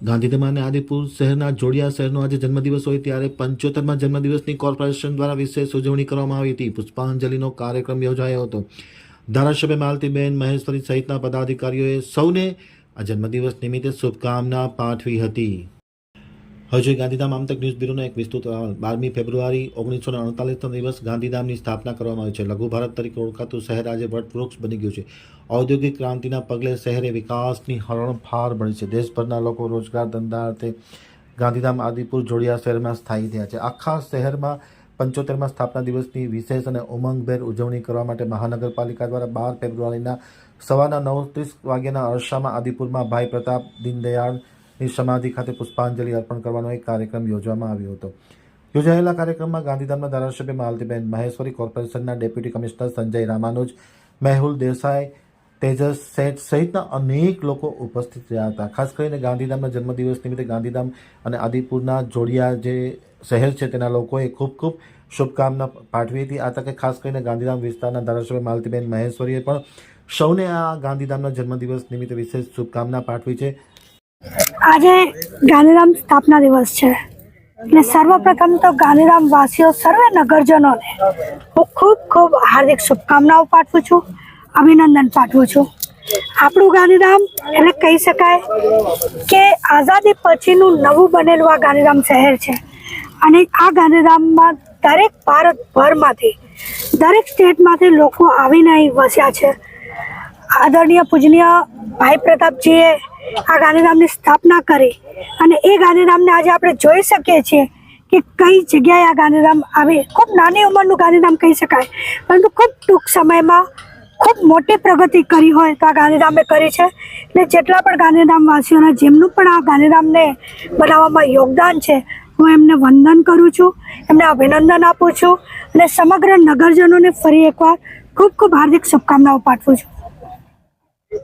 ગાંધીધામ અને આદિપુર શહેરના જોડિયા શહેરનો આજે જન્મદિવસ હોય ત્યારે 75મા જન્મદિવસની કોર્પોરેશન દ્વારા વિશેષ ઉજવણી કરવામાં આવી હતી. પુષ્પાંજલિનો કાર્યક્રમ યોજાયો હતો. ધારાસભ્ય માલતીબેન મહેશ્વરી સહિતના પદાધિકારીઓએ સૌને આ જન્મદિવસ નિમિત્તે શુભકામના પાઠવી હતી. હજુ ગાંધીધામ આમતક ન્યૂઝ બ્યુરોનો એક વિસ્તૃત અહેવાલ. 12મી ફેબ્રુઆરી 1948ના દિવસ ગાંધીધામની સ્થાપના કરવામાં આવી છે. લઘુ ભારત તરીકે ઓળખાતું શહેર આજે વટવૃક્ષ બની ગયું છે. ઔદ્યોગિક ક્રાંતિના પગલે શહેરે વિકાસની હરણફાળ ભળી છે. દેશભરના લોકો રોજગાર ધંધા અર્થે ગાંધીધામ આદિપુર જોડિયા શહેરમાં સ્થાયી થયા છે. આખા શહેરમાં 75મા સ્થાપના દિવસની વિશેષ અને ઉમંગભેર ઉજવણી કરવા માટે મહાનગરપાલિકા દ્વારા 12 ફેબ્રુઆરીના સવારના 9:30 વાગ્યાના અરસામાં આદિપુરમાં ભાઈ પ્રતાપ દીનદયાળની સમાધિ ખાતે પુષ્પાંજલિ અર્પણ કરવાનો એક કાર્યક્રમ યોજવામાં આવ્યો હતો. યોજાયેલા કાર્યક્રમમાં ગાંધીધામના ધારાસભ્ય માલતીબેન મહેશ્વરી, કોર્પોરેશનના ડેપ્યુટી કમિશનર સંજય રામાનુજ, મેહુલ દેસાઈ, તેજસ શેઠ સહિતના અનેક લોકો ઉપસ્થિત રહ્યા હતા. ખાસ કરીને ગાંધીધામના જન્મદિવસ નિમિત્તે ગાંધીધામ અને આદિપુરના જોડિયા જે શહેર છે તેના લોકોએ ખૂબ ખૂબ શુભકામના પાઠવી હતી. આ તકે ખાસ કરીને ગાંધીધામ વિસ્તારના ધારાસભ્ય માલતીબેન મહેશ્વરીએ પણ સૌને આ ગાંધીધામના જન્મદિવસ નિમિત્તે વિશેષ શુભકામના પાઠવી છે. આજે ગાંધીધામ સ્થાપના દિવસ છે એટલે સર્વપ્રથમ તો ગાંધીધામ વાસીઓ સર્વે નગરજનોને હું ખૂબ ખૂબ હાર્દિક શુભકામનાઓ પાઠવું છું, અભિનંદન પાઠવું છું. આપણું ગાંધીધામ એટલે કહી શકાય કે આઝાદી પછીનું નવું બનેલું આ ગાંધીધામ શહેર છે અને આ ગાંધીધામમાં દરેક ભારતભરમાંથી દરેક સ્ટેટમાંથી લોકો આવીને અહીં વસ્યા છે. આદરણીય પૂજનીય ભાઈ પ્રતાપજીએ આ ગાંધીધામની સ્થાપના કરી અને એ ગાંધીધામને આજે આપણે જોઈ શકીએ છીએ કે કઈ જગ્યાએ આ ગાંધીધામ આવી. ખૂબ નાની ઉંમરનું ગાંધીધામ કહી શકાય, પરંતુ ખૂબ ટૂંક સમયમાં ખૂબ મોટી પ્રગતિ કરી હોય તો આ ગાંધીધામે કરી છે. એટલે જેટલા પણ ગાંધીધામવાસીઓના જેમનું પણ આ ગાંધીધામને બનાવવામાં યોગદાન છે, હું એમને વંદન કરું છું, એમને અભિનંદન આપું છું અને સમગ્ર નગરજનોને ફરી એકવાર ખૂબ ખૂબ હાર્દિક શુભકામનાઓ પાઠવું છું.